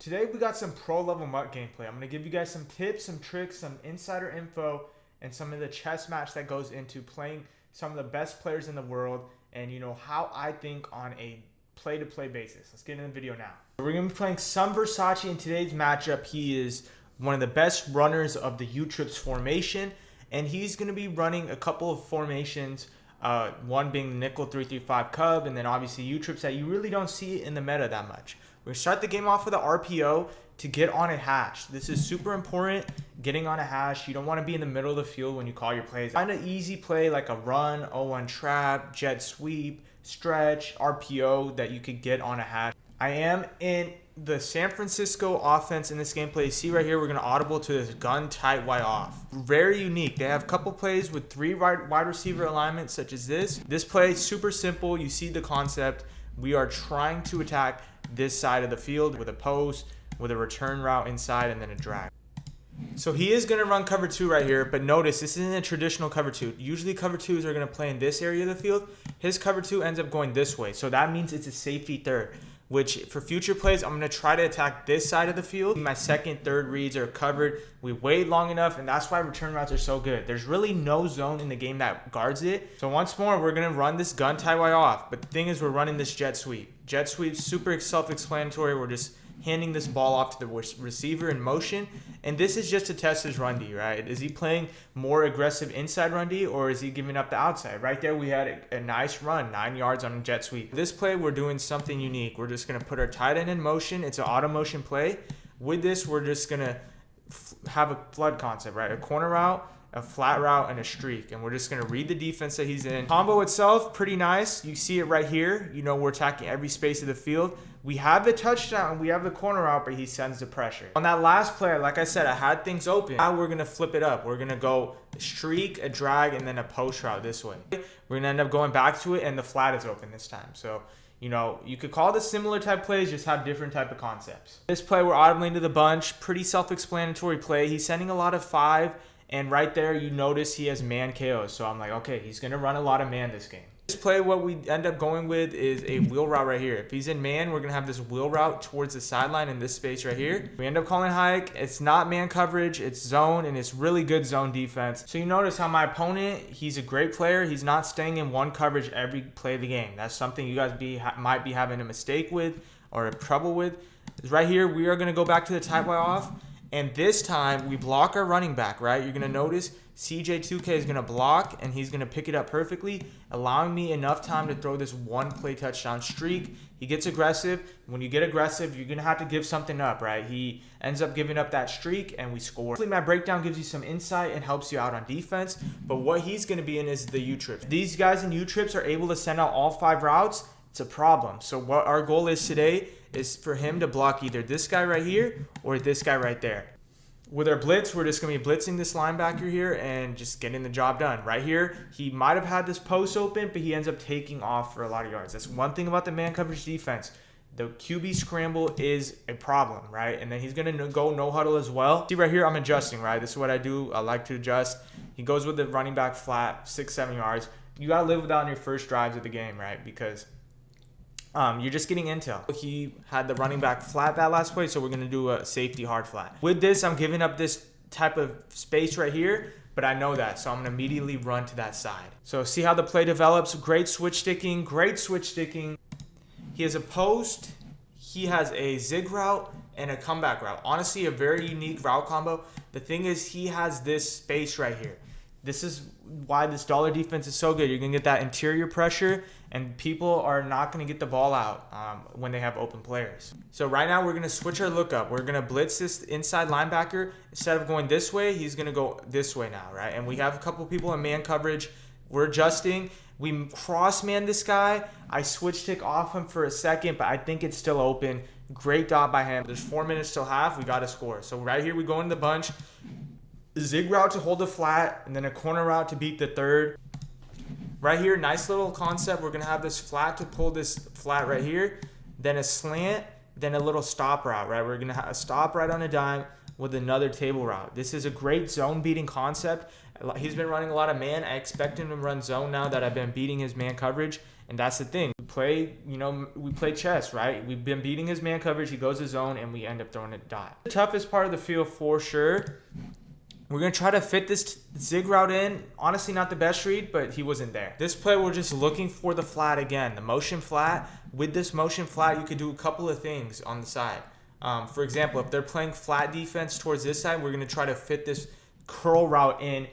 Today we got some pro level MUT gameplay. I'm going to give you guys some tips, some tricks, some insider info, and some of the chess match that goes into playing some of the best players in the world, and how I think on a play-to-play basis. Let's get into the video now. We're going to be playing some Versace in today's matchup. He is one of the best runners of the U-Trips formation, and he's going to be running a couple of formations, one being the nickel 3-3-5 cub, and then obviously U-Trips that you really don't see in the meta that much. We're going to start the game off with an RPO to get on a hash. This is super important, getting on a hash. You don't want to be in the middle of the field when you call your plays. Find an easy play like a run, 0-1 trap, jet sweep, stretch, RPO that you could get on a hash. I am in the San Francisco offense in this gameplay. You see right here, we're going to audible to this gun tight Y off. Very unique. They have a couple plays with 3 wide receiver alignments such as this. This play is super simple. You see the concept. We are trying to attack this side of the field with a post, with a return route inside, and then a drag. So he is going to run cover 2 right here, but notice this isn't a traditional cover 2. Usually cover 2s are going to play in this area of the field. His cover 2 ends up going this way, so that means it's a safety third, which for future plays, I'm going to try to attack this side of the field. My second, third reads are covered. We wait long enough, and that's why return routes are so good. There's really no zone in the game that guards it. So once more, we're going to run this gun tie Y off, but the thing is we're running this jet sweep. Jet sweep, super self-explanatory. We're just handing this ball off to the receiver in motion, and this is just to test his run D, right? Is he playing more aggressive inside run D, or is he giving up the outside? Right there, we had a nice run, 9 yards on a jet sweep. This play, we're doing something unique. We're just going to put our tight end in motion. It's an auto motion play. With this, we're just going to have a flood concept, right? A corner route, a flat route, and a streak, and we're just going to read the defense that he's in. Combo itself, pretty nice. You see it right here. We're attacking every space of the field. We have the touchdown, we have the corner route, but he sends the pressure. On that last play, like I said, I had things open. Now we're going to flip it up. We're going to go a streak, a drag, and then a post route this way. We're going to end up going back to it, and the flat is open this time. So, you could call this similar type plays, just have different type of concepts. This play, we're audibling to the bunch. Pretty self-explanatory play. He's sending a lot of 5. And right there, you notice he has man KOs. So I'm like, okay, he's going to run a lot of man this game. This play, what we end up going with is a wheel route right here. If he's in man, we're going to have this wheel route towards the sideline in this space right here. We end up calling hike. It's not man coverage. It's zone, and it's really good zone defense. So you notice how my opponent, he's a great player. He's not staying in one coverage every play of the game. That's something you guys might be having a mistake with or a trouble with. Right here, we are going to go back to the tight Y off. And this time, we block our running back, right? You're going to notice CJ2K is going to block, and he's going to pick it up perfectly, allowing me enough time to throw this one play touchdown streak. He gets aggressive. When you get aggressive, you're going to have to give something up, right? He ends up giving up that streak, and we score. Hopefully, my breakdown gives you some insight and helps you out on defense, but what he's going to be in is the U-Trips. These guys in U-Trips are able to send out all 5 routes. It's a problem. So what our goal is today is for him to block either this guy right here or this guy right there. With our blitz, we're just going to be blitzing this linebacker here and just getting the job done. Right here, he might have had this post open, but he ends up taking off for a lot of yards. That's one thing about the man coverage defense. The QB scramble is a problem, right? And then he's going to go no huddle as well. See right here, I'm adjusting, right? This is what I do. I like to adjust. He goes with the running back flat, 6-7 yards. You got to live with that on your first drives of the game, right? Because you're just getting intel. He had the running back flat that last play, so we're going to do a safety hard flat. With this, I'm giving up this type of space right here, but I know that, so I'm going to immediately run to that side. So see how the play develops. Great switch sticking, great switch sticking. He has a post, he has a zig route, and a comeback route. Honestly, a very unique route combo. The thing is, he has this space right here. This is why this dollar defense is so good. You're going to get that interior pressure, and people are not going to get the ball out when they have open players. So right now, we're going to switch our look up. We're going to blitz this inside linebacker. Instead of going this way, he's going to go this way now, right? And we have a couple people in man coverage. We're adjusting. We cross-man this guy. I switch tick off him for a second, but I think it's still open. Great dot by him. There's 4 minutes till half. We got to score. So right here, we go into the bunch. Zig route to hold the flat, and then a corner route to beat the third. Right here, nice little concept. We're going to have this flat to pull this flat right here, then a slant, then a little stop route, right? We're going to have a stop right on a dime. with another table route. This is a great zone beating concept. He's been running a lot of man. I expect him to run zone now that I've been beating his man coverage. And that's the thing. We play chess, right? We've been beating his man coverage. He goes to zone, and we end up throwing it dot. The toughest part of the field for sure. We're going to try to fit this zig route in. Honestly, not the best read, but he wasn't there. This play, we're just looking for the flat again. The motion flat. With this motion flat, you could do a couple of things on the side. For example, if they're playing flat defense towards this side, we're going to try to fit this curl route in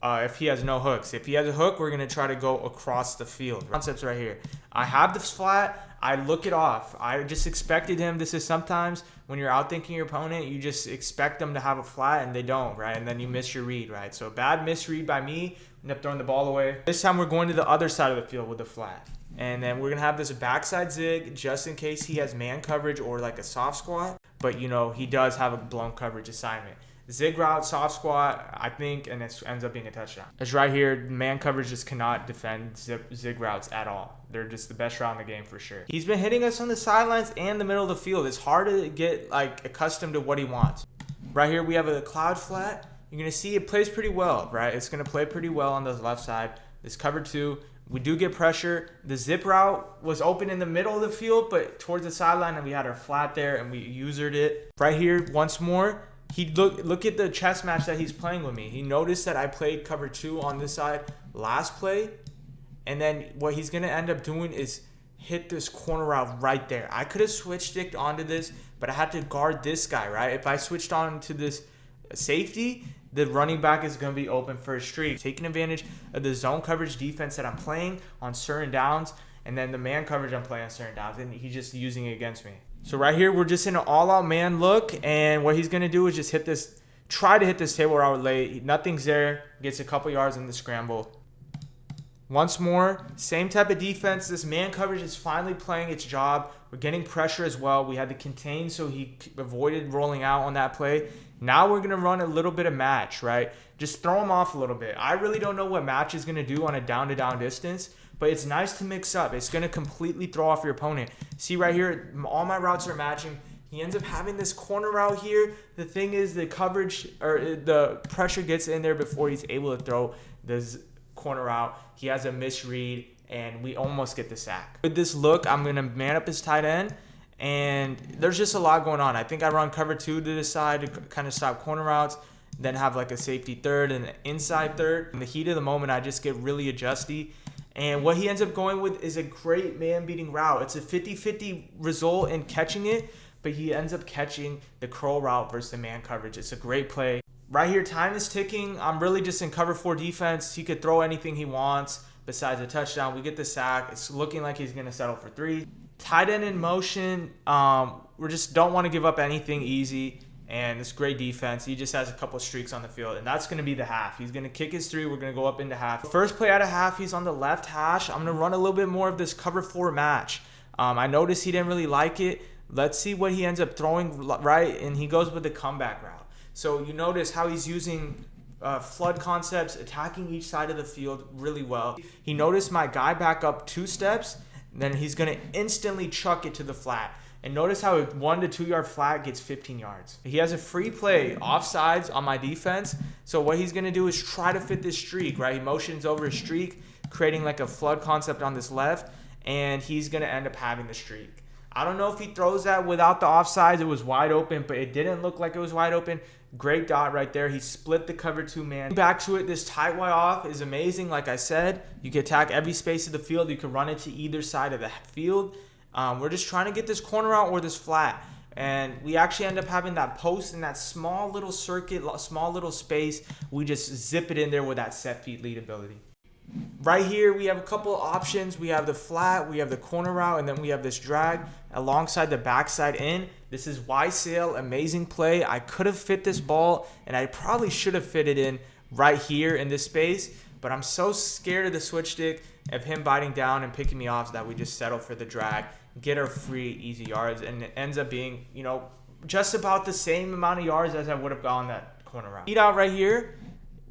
if he has no hooks. If he has a hook, we're going to try to go across the field. Concepts right here. I have this flat. I look it off. I just expected him. This is sometimes when you're outthinking your opponent, you just expect them to have a flat and they don't, right? And then you miss your read, right? So a bad misread by me, end up throwing the ball away. This time we're going to the other side of the field with the flat. And then we're going to have this backside zig just in case he has man coverage or like a soft squat. But, he does have a blown coverage assignment. Zig route, soft squat, I think, and it ends up being a touchdown. As right here, man coverage just cannot defend zig routes at all. They're just the best route in the game for sure. He's been hitting us on the sidelines and the middle of the field. It's hard to get accustomed to what he wants. Right here, we have a cloud flat. You're going to see it plays pretty well, right? It's going to play pretty well on the left side. This cover two. We do get pressure. The zip route was open in the middle of the field, but towards the sideline, and we had our flat there, and we usered it. Right here, once more. He look at the chess match that he's playing with me. He noticed that I played cover two on this side last play. And then what he's going to end up doing is hit this corner route right there. I could have switched onto this, but I had to guard this guy, right? If I switched on to this safety, the running back is going to be open for a streak. Taking advantage of the zone coverage defense that I'm playing on certain downs, and then the man coverage I'm playing on certain downs, and he's just using it against me. So right here, we're just in an all-out man look, and what he's going to do is just try to hit this table route late. Nothing's there. Gets a couple yards in the scramble. Once more, same type of defense. This man coverage is finally playing its job. We're getting pressure as well. We had to contain so he avoided rolling out on that play. Now we're going to run a little bit of match, right? Just throw him off a little bit. I really don't know what match is going to do on a down-to-down distance, but it's nice to mix up. It's going to completely throw off your opponent. See right here, all my routes are matching. He ends up having this corner route here. The thing is the coverage or the pressure gets in there before he's able to throw this corner route. He has a misread, and we almost get the sack. With this look, I'm going to man up his tight end, and there's just a lot going on. I think I run cover two to this side to kind of stop corner routes, then have like a safety third and an inside third. In the heat of the moment, I just get really adjusty. And what he ends up going with is a great man-beating route. It's a 50-50 result in catching it, but he ends up catching the curl route versus the man coverage. It's a great play. Right here, time is ticking. I'm really just in cover four defense. He could throw anything he wants besides a touchdown. We get the sack. It's looking like he's going to settle for 3. Tight end in motion. We just don't want to give up anything easy. And this great defense. He just has a couple streaks on the field. And that's going to be the half. He's going to kick his 3. We're going to go up into half. First play out of half, he's on the left hash. I'm going to run a little bit more of this cover 4 match. I noticed he didn't really like it. Let's see what he ends up throwing right. And he goes with the comeback route. So you notice how he's using flood concepts, attacking each side of the field really well. He noticed my guy back up 2 steps. Then he's going to instantly chuck it to the flat. And notice how a 1 to 2 yard flat gets 15 yards. He has a free play offsides on my defense. So what he's going to do is try to fit this streak, right? He motions over a streak, creating like a flood concept on this left. And he's going to end up having the streak. I don't know if he throws that without the offsides. It was wide open, but it didn't look like it was wide open. Great dot right there. He split the cover 2 man. Back to it, this tight Y off is amazing. Like I said, you can attack every space of the field. You can run it to either side of the field. We're just trying to get this corner out or this flat. And we actually end up having that post in that small little circuit, small little space. We just zip it in there with that set feet lead ability. Right here, we have a couple of options. We have the flat, we have the corner route, and then we have this drag alongside the backside in. This is Y sail, amazing play. I could have fit this ball, and I probably should have fit it in right here in this space. But I'm so scared of the switch stick, of him biting down and picking me off, that we just settle for the drag, get our free, easy yards, and it ends up being, just about the same amount of yards as I would have gone that corner route. Lead out right here.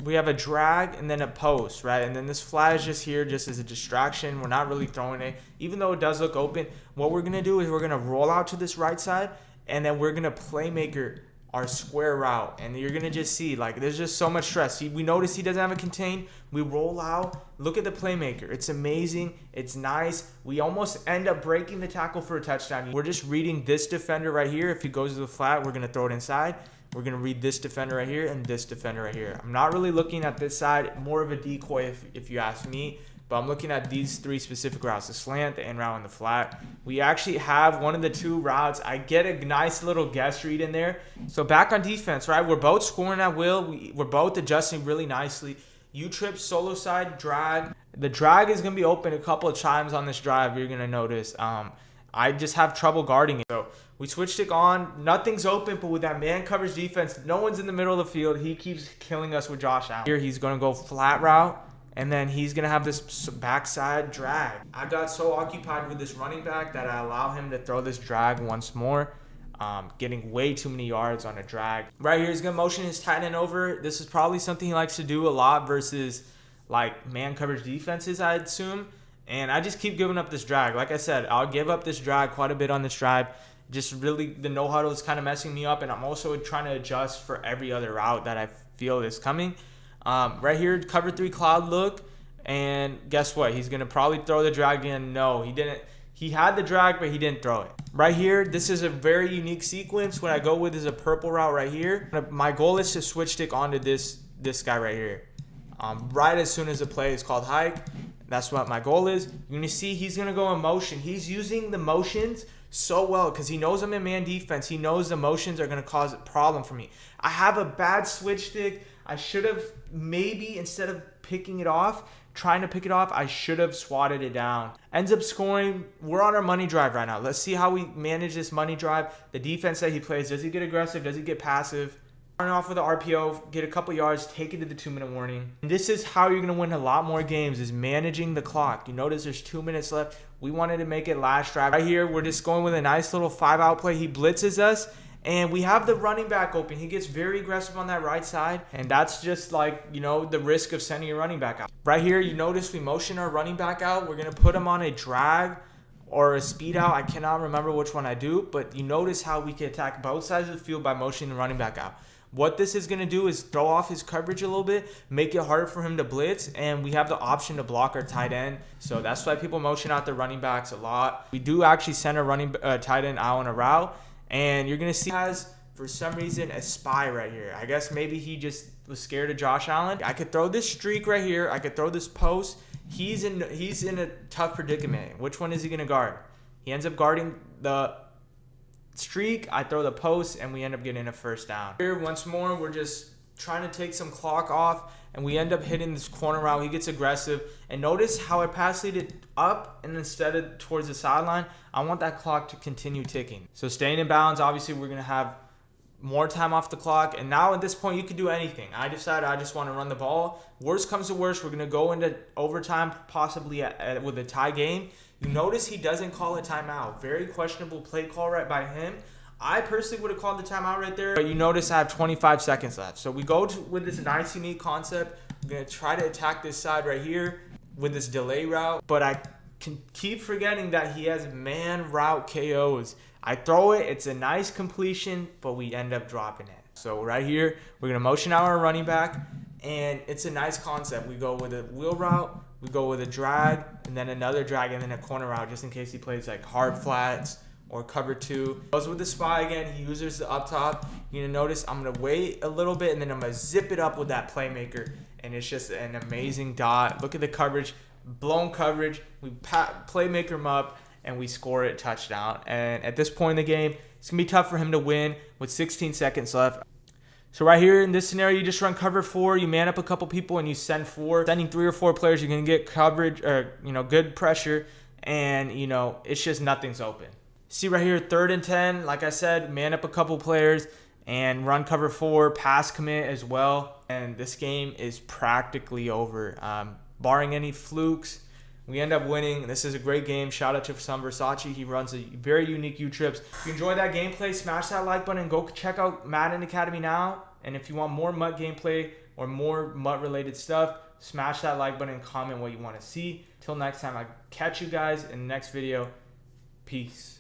We have a drag and then a post, right? And then this flat is just here just as a distraction. We're not really throwing it. Even though it does look open, what we're going to do is we're going to roll out to this right side, and then we're going to playmaker our square route, and you're gonna just see like there's just so much stress. We notice he doesn't have a contain. We roll out. Look at the playmaker. It's amazing. It's nice. We almost end up breaking the tackle for a touchdown. We're just reading this defender right here. If he goes to the flat, we're gonna throw it inside. We're gonna read this defender right here and this defender right here. I'm not really looking at this side. More of a decoy if you ask me. But I'm looking at these 3 specific routes, the slant, the in route, and the flat. We actually have one of the 2 routes. I get a nice little guess read in there. So back on defense, right? We're both scoring at will. We're both adjusting really nicely. U-trip, solo side, drag. The drag is going to be open a couple of times on this drive, you're going to notice. I just have trouble guarding it. So we switched it on. Nothing's open, but with that man coverage defense, no one's in the middle of the field. He keeps killing us with Josh Allen. Here he's going to go flat route. And then he's going to have this backside drag. I got so occupied with this running back that I allow him to throw this drag once more, getting way too many yards on a drag. Right here, he's going to motion his tight end over. This is probably something he likes to do a lot versus like man coverage defenses, I'd assume. And I just keep giving up this drag. Like I said, I'll give up this drag quite a bit on this drive. Just really, the no-huddle is kind of messing me up. And I'm also trying to adjust for every other route that I feel is coming. Right here, cover 3 cloud look, and guess what? He's gonna probably throw the drag again. No, he didn't. He had the drag, but he didn't throw it. Right here, this is a very unique sequence. What I go with is a purple route right here. My goal is to switch stick onto this guy right here. Right as soon as the play is called hike, that's what my goal is. You're gonna see he's gonna go in motion. He's using the motions so well because he knows I'm in man defense. He knows the motions are gonna cause a problem for me. I have a bad switch stick. I should have maybe, instead of picking it off, trying to pick it off, I should have swatted it down. Ends up scoring. We're on our money drive right now. Let's see how we manage this money drive. The defense that he plays, does he get aggressive? Does he get passive? Starting off with the RPO, get a couple yards, take it to the 2-minute warning. And this is how you're going to win a lot more games, is managing the clock. You notice there's 2 minutes left. We wanted to make it last drive. Right here, we're just going with a nice little 5-out play. He blitzes us. And we have the running back open. He gets very aggressive on that right side. And that's just like, you know, the risk of sending a running back out. Right here, you notice we motion our running back out. We're going to put him on a drag or a speed out. I cannot remember which one I do. But you notice how we can attack both sides of the field by motioning the running back out. What this is going to do is throw off his coverage a little bit, make it harder for him to blitz, and we have the option to block our tight end. So that's why people motion out their running backs a lot. We do actually send a tight end out on a route. And you're going to see he has, for some reason, a spy right here. I guess maybe he just was scared of Josh Allen. I could throw this streak right here. I could throw this post. He's in a tough predicament. Which one is he going to guard? He ends up guarding the streak. I throw the post, and we end up getting a first down. Here, once more, we're just trying to take some clock off, and we end up hitting this corner route. He gets aggressive, and notice how I pass it up and instead of towards the sideline. I want that clock to continue ticking. So staying in bounds, obviously we're going to have more time off the clock, and now at this point you can do anything. I decided I just want to run the ball. Worst comes to worst, we're going to go into overtime, possibly with a tie game. You notice he doesn't call a timeout. Very questionable play call right by him. I personally would have called the timeout right there, but you notice I have 25 seconds left. So we go with this nice, unique concept. We're going to try to attack this side right here with this delay route, but I can keep forgetting that he has man route KOs. I throw it, it's a nice completion, but we end up dropping it. So right here, we're going to motion out our running back, and it's a nice concept. We go with a wheel route, we go with a drag, and then another drag, and then a corner route, just in case he plays like hard flats or cover 2. Goes with the spy again. He uses the up top. You're going to notice I'm going to wait a little bit, and then I'm going to zip it up with that playmaker, and it's just an amazing dot. Look at the coverage, blown coverage. We playmaker him up, and we score it, touchdown. And at this point in the game, it's going to be tough for him to win with 16 seconds left. So right here in this scenario, you just run cover 4, you man up a couple people, and you send 4. Sending 3 or 4 players, you're going to get coverage, or, you know, good pressure, and, you know, it's just nothing's open. See right here, 3rd and 10, like I said, man up a couple players and run cover 4, pass commit as well. And this game is practically over. Barring any flukes, we end up winning. This is a great game. Shout out to Sam Versace. He runs a very unique U-trips. If you enjoyed that gameplay, smash that like button and go check out Madden Academy now. And if you want more MUT gameplay or more MUT related stuff, smash that like button and comment what you want to see. Till next time, I catch you guys in the next video. Peace.